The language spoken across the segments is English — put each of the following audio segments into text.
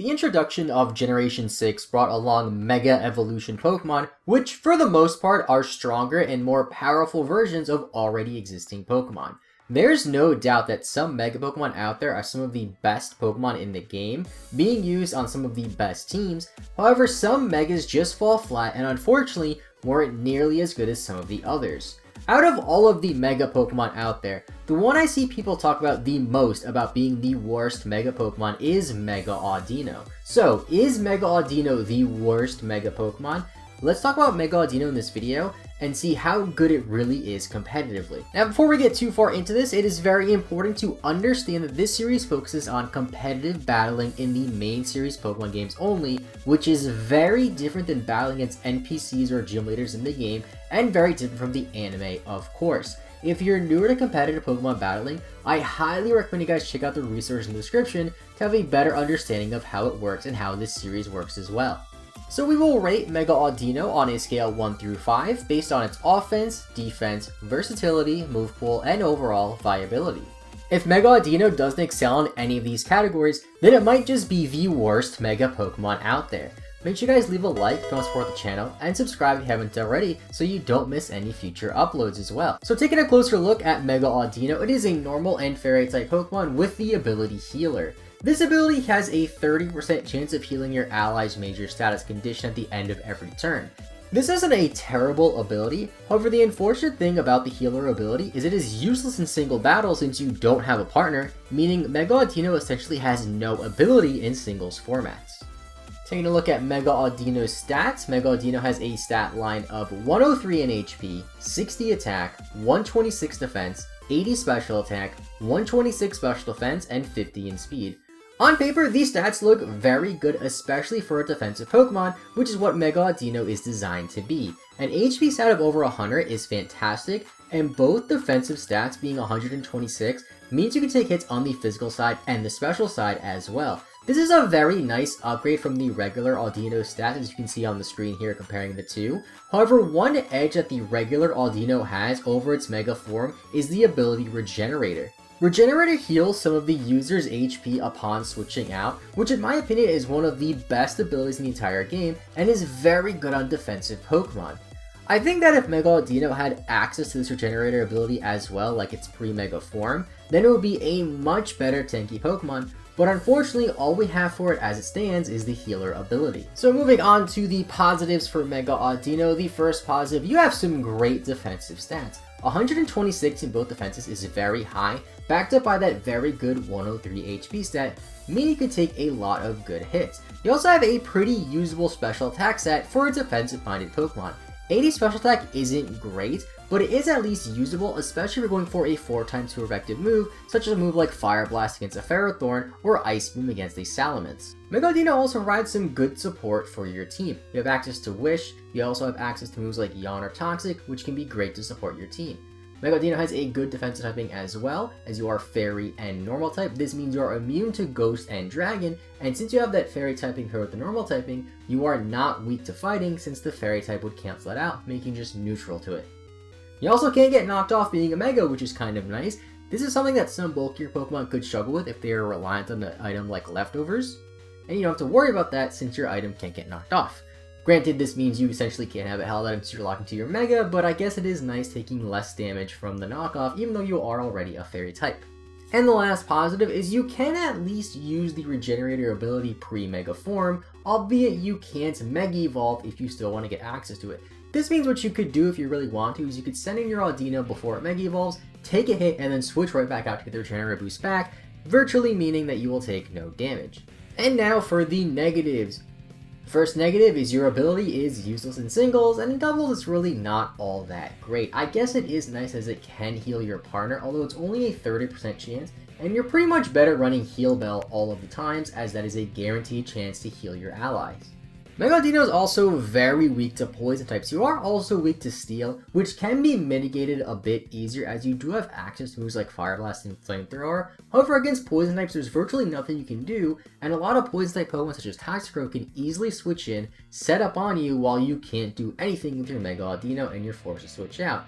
The introduction of Generation 6 brought along Mega Evolution Pokemon, which for the most part are stronger and more powerful versions of already existing Pokemon. There's no doubt that some Mega Pokemon out there are some of the best Pokemon in the game, being used on some of the best teams. However, some Megas just fall flat and unfortunately weren't nearly as good as some of the others. Out of all of the Mega Pokemon out there, the one I see people talk about the most about being the worst Mega Pokemon is Mega Audino. So, is Mega Audino the worst Mega Pokemon? Let's talk about Mega Audino in this video and see how good it really is competitively. Now before we get too far into this, it is very important to understand that this series focuses on competitive battling in the main series Pokemon games only, which is very different than battling against NPCs or gym leaders in the game, and very different from the anime, of course. If you're newer to competitive Pokemon battling, I highly recommend you guys check out the resource in the description to have a better understanding of how it works and how this series works as well. So we will rate Mega Audino on a scale 1 through 5 based on its offense, defense, versatility, move pool, and overall viability. If Mega Audino doesn't excel in any of these categories, then it might just be the worst Mega Pokemon out there. Make sure you guys leave a like if you want to support the channel, and subscribe if you haven't already so you don't miss any future uploads as well. So taking a closer look at Mega Audino, it is a normal and fairy type Pokemon with the ability Healer. This ability has a 30% chance of healing your ally's major status condition at the end of every turn. This isn't a terrible ability, however the unfortunate thing about the healer ability is it is useless in single battle since you don't have a partner, meaning Mega Audino essentially has no ability in singles formats. Taking a look at Mega Audino's stats, Mega Audino has a stat line of 103 in HP, 60 attack, 126 defense, 80 special attack, 126 special defense, and 50 in speed. On paper, these stats look very good, especially for a defensive Pokemon, which is what Mega Audino is designed to be. An HP stat of over 100 is fantastic, and both defensive stats being 126 means you can take hits on the physical side and the special side as well. This is a very nice upgrade from the regular Audino stats, as you can see on the screen here comparing the two. However, one edge that the regular Audino has over its Mega form is the ability Regenerator. Regenerator heals some of the user's HP upon switching out, which in my opinion is one of the best abilities in the entire game and is very good on defensive Pokemon. I think that if Mega Audino had access to this Regenerator ability as well, like its pre-Mega form, then it would be a much better tanky Pokemon, but unfortunately all we have for it as it stands is the healer ability. So moving on to the positives for Mega Audino, the first positive, you have some great defensive stats. 126 in both defenses is very high, backed up by that very good 103 HP stat, meaning you can take a lot of good hits. You also have a pretty usable special attack set for a defensive-minded Pokemon. 80 special attack isn't great, but it is at least usable, especially if you're going for a 4x2 effective move, such as a move like Fire Blast against a Ferrothorn or Ice Beam against a Salamence. Mega Audino also provides some good support for your team. You have access to Wish, you also have access to moves like Yawn or Toxic, which can be great to support your team. Mega Audino has a good defensive typing as well, as you are Fairy and Normal type. This means you are immune to Ghost and Dragon, and since you have that Fairy typing paired with the Normal typing, you are not weak to fighting since the Fairy type would cancel that out, making you just neutral to it. You also can't get knocked off being a Mega, which is kind of nice. This is something that some bulkier Pokemon could struggle with if they are reliant on an item like Leftovers, and you don't have to worry about that since your item can't get knocked off. Granted, this means you essentially can't have it held out until you're locked into your Mega, but I guess it is nice taking less damage from the knockoff even though you are already a Fairy type. And the last positive is you can at least use the Regenerator ability pre-Mega form, albeit you can't Mega Evolve if you still want to get access to it. This means what you could do if you really want to is you could send in your Audino before it Mega Evolves, take a hit, and then switch right back out to get the Regenerator boost back, virtually meaning that you will take no damage. And now for the negatives. First negative is your ability is useless in singles, and in doubles it's really not all that great. I guess it is nice as it can heal your partner, although it's only a 30% chance, and you're pretty much better running Heal Bell all of the times, as that is a guaranteed chance to heal your allies. Mega Audino is also very weak to poison types. You are also weak to steel, which can be mitigated a bit easier as you do have access to moves like Fire Blast and Flamethrower. However, against poison types, there's virtually nothing you can do, and a lot of poison type Pokemon such as Toxicroak can easily switch in, set up on you while you can't do anything with your Mega Audino and you're forced to switch out.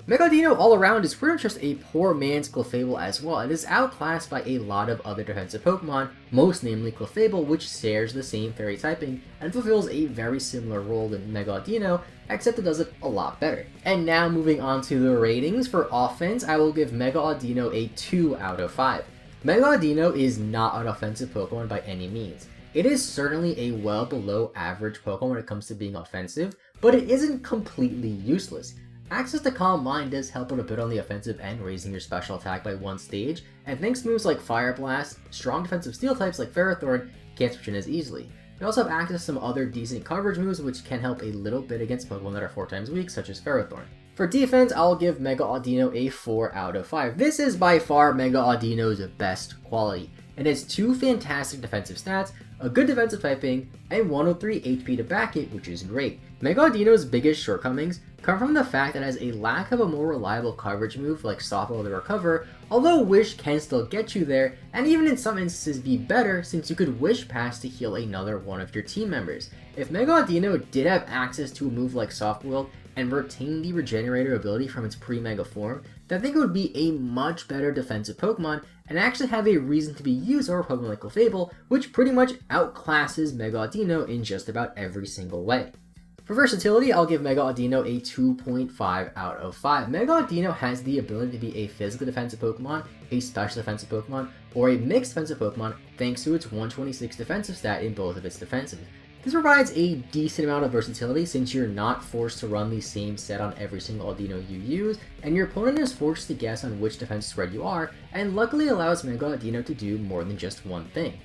Mega Audino all around is pretty much just a poor man's Clefable as well. It is outclassed by a lot of other defensive Pokemon, most namely Clefable, which shares the same fairy typing and fulfills a very similar role than Mega Audino, except it does it a lot better. And now moving on to the ratings. For offense, I will give Mega Audino a 2 out of 5. Mega Audino is not an offensive Pokemon by any means. It is certainly a well below average Pokemon when it comes to being offensive, but it isn't completely useless. Access to Calm Mind does help out a bit on the offensive end, raising your special attack by 1 stage, and thanks to moves like Fire Blast, strong defensive steel types like Ferrothorn can't switch in as easily. You also have access to some other decent coverage moves which can help a little bit against Pokemon that are 4 times weak, such as Ferrothorn. For defense, I'll give Mega Audino a 4 out of 5. This is by far Mega Audino's best quality. It has 2 fantastic defensive stats, a good defensive typing, and 103 HP to back it, which is great. Mega Audino's biggest shortcomings come from the fact that it has a lack of a more reliable coverage move like Softball to Recover, although Wish can still get you there, and even in some instances be better since you could Wish Pass to heal another one of your team members. If Mega Audino did have access to a move like Soft Wheel and retain the Regenerator ability from its pre-Mega form, then I think it would be a much better defensive Pokemon and actually have a reason to be used over a Pokemon like Clefable, which pretty much outclasses Mega Audino in just about every single way. For versatility, I'll give Mega Audino a 2.5 out of 5. Mega Audino has the ability to be a physical defensive Pokemon, a special defensive Pokemon, or a mixed defensive Pokemon thanks to its 126 defensive stat in both of its defenses. This provides a decent amount of versatility since you're not forced to run the same set on every single Audino you use, and your opponent is forced to guess on which defense spread you are, and luckily allows Mega Audino to do more than just one thing.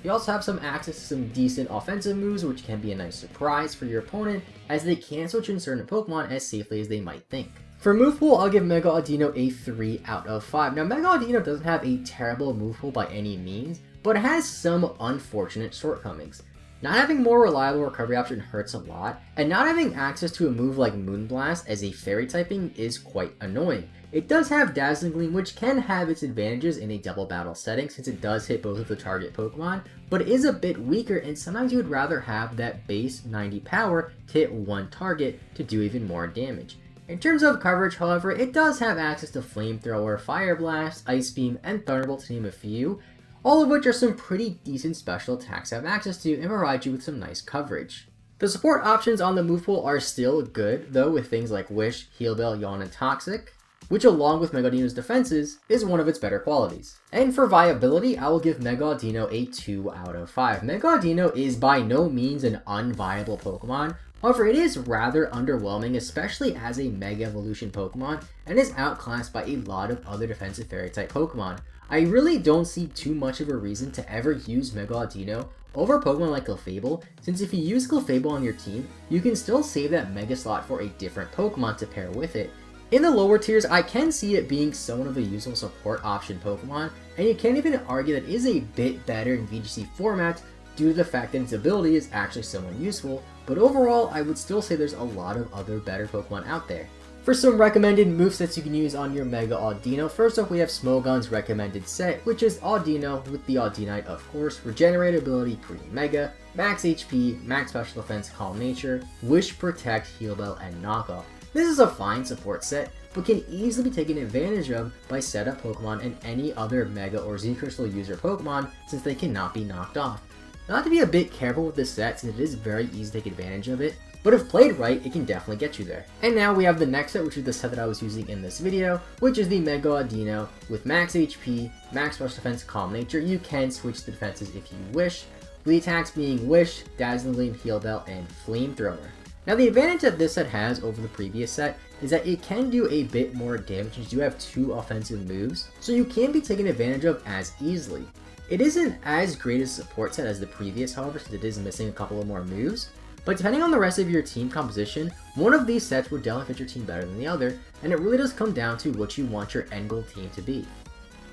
You also have some access to some decent offensive moves, which can be a nice surprise for your opponent, as they can switch in certain Pokemon as safely as they might think. For Movepool, I'll give Mega Audino a 3 out of 5. Now, Mega Audino doesn't have a terrible Movepool by any means, but it has some unfortunate shortcomings. Not having more reliable recovery option hurts a lot, and not having access to a move like Moonblast as a fairy typing is quite annoying. It does have Dazzling Gleam, which can have its advantages in a double battle setting since it does hit both of the target Pokemon, but it is a bit weaker and sometimes you would rather have that base 90 power to hit one target to do even more damage. In terms of coverage, however, it does have access to Flamethrower, Fire Blast, Ice Beam, and Thunderbolt to name a few, all of which are some pretty decent special attacks to have access to and provide you with some nice coverage. The support options on the Movepool are still good, though, with things like Wish, Heal Bell, Yawn, and Toxic, which along with Mega Audino's defenses, is one of its better qualities. And for viability, I will give Mega Audino a 2 out of 5. Mega Audino is by no means an unviable Pokemon, however it is rather underwhelming, especially as a Mega Evolution Pokemon, and is outclassed by a lot of other defensive Fairy-type Pokemon. I really don't see too much of a reason to ever use Mega Audino over a Pokemon like Clefable, since if you use Clefable on your team, you can still save that Mega slot for a different Pokemon to pair with it. In the lower tiers, I can see it being somewhat of a useful support option Pokemon, and you can't even argue that it is a bit better in VGC format due to the fact that its ability is actually somewhat useful, but overall, I would still say there's a lot of other better Pokemon out there. For some recommended movesets you can use on your Mega Audino, first off we have Smogon's recommended set, which is Audino with the Audinite of course, Regenerate ability pre-Mega, Max HP, Max Special Defense, Calm Nature, Wish, Protect, Heal Bell, and Knockoff. This is a fine support set, but can easily be taken advantage of by setup Pokemon and any other Mega or Z-Crystal user Pokemon since they cannot be knocked off. You'll have to be a bit careful with this set since it is very easy to take advantage of it, but if played right, it can definitely get you there. And now we have the next set, which is the set that I was using in this video, which is the Mega Audino with Max HP, Max Special Defense, Calm Nature. You can switch the defenses if you wish, with the attacks being Wish, Dazzling Gleam, Heal Bell, and Flamethrower. Now the advantage that this set has over the previous set is that it can do a bit more damage since you have 2 offensive moves, so you can be taken advantage of as easily. It isn't as great a support set as the previous, however, since it is missing a couple of more moves, but depending on the rest of your team composition, one of these sets would definitely fit your team better than the other, and it really does come down to what you want your end goal team to be.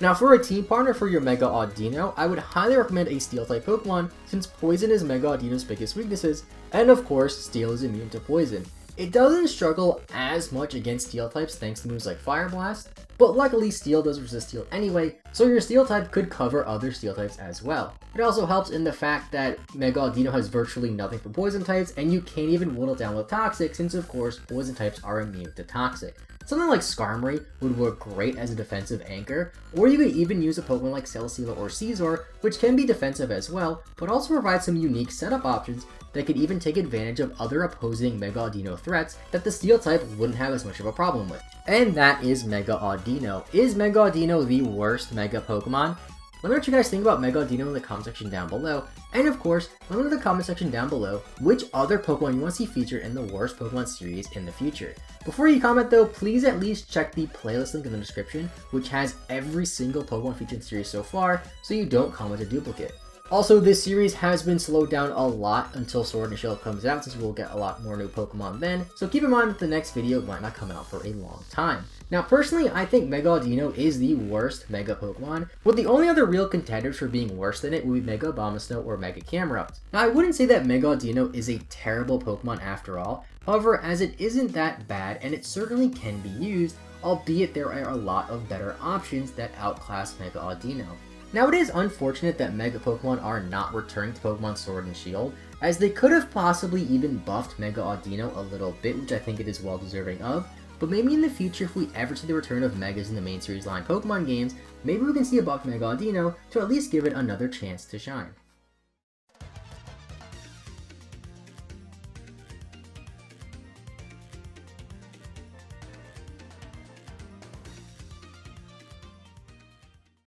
Now for a team partner for your Mega Audino, I would highly recommend a Steel-type Pokemon since Poison is Mega Audino's biggest weaknesses, and of course, Steel is immune to Poison. It doesn't struggle as much against Steel types thanks to moves like Fire Blast, but luckily Steel does resist Steel anyway, so your Steel type could cover other Steel types as well. It also helps in the fact that Mega Audino has virtually nothing for Poison types, and you can't even whittle down with Toxic since of course Poison types are immune to Toxic. Something like Skarmory would work great as a defensive anchor, or you could even use a Pokemon like Celesteela or Caesar, which can be defensive as well, but also provide some unique setup options that could even take advantage of other opposing Mega Audino threats that the Steel type wouldn't have as much of a problem with. And that is Mega Audino. Is Mega Audino the worst Mega Pokemon? Let me know what you guys think about Mega Audino in the comment section down below, and of course, let me know in the comment section down below which other Pokemon you want to see featured in the worst Pokemon series in the future. Before you comment though, please at least check the playlist link in the description, which has every single Pokemon featured in the series so far, so you don't comment a duplicate. Also, this series has been slowed down a lot until Sword and Shield comes out, since we'll get a lot more new Pokemon then, so keep in mind that the next video might not come out for a long time. Now personally, I think Mega Audino is the worst Mega Pokemon, with the only other real contenders for being worse than it would be Mega Abomasnow or Mega Camerupt. Now I wouldn't say that Mega Audino is a terrible Pokemon after all, however, as it isn't that bad and it certainly can be used, albeit there are a lot of better options that outclass Mega Audino. Now it is unfortunate that Mega Pokemon are not returning to Pokemon Sword and Shield, as they could have possibly even buffed Mega Audino a little bit, which I think it is well deserving of, but maybe in the future if we ever see the return of Megas in the main series line Pokemon games, maybe we can see a buffed Mega Audino to at least give it another chance to shine.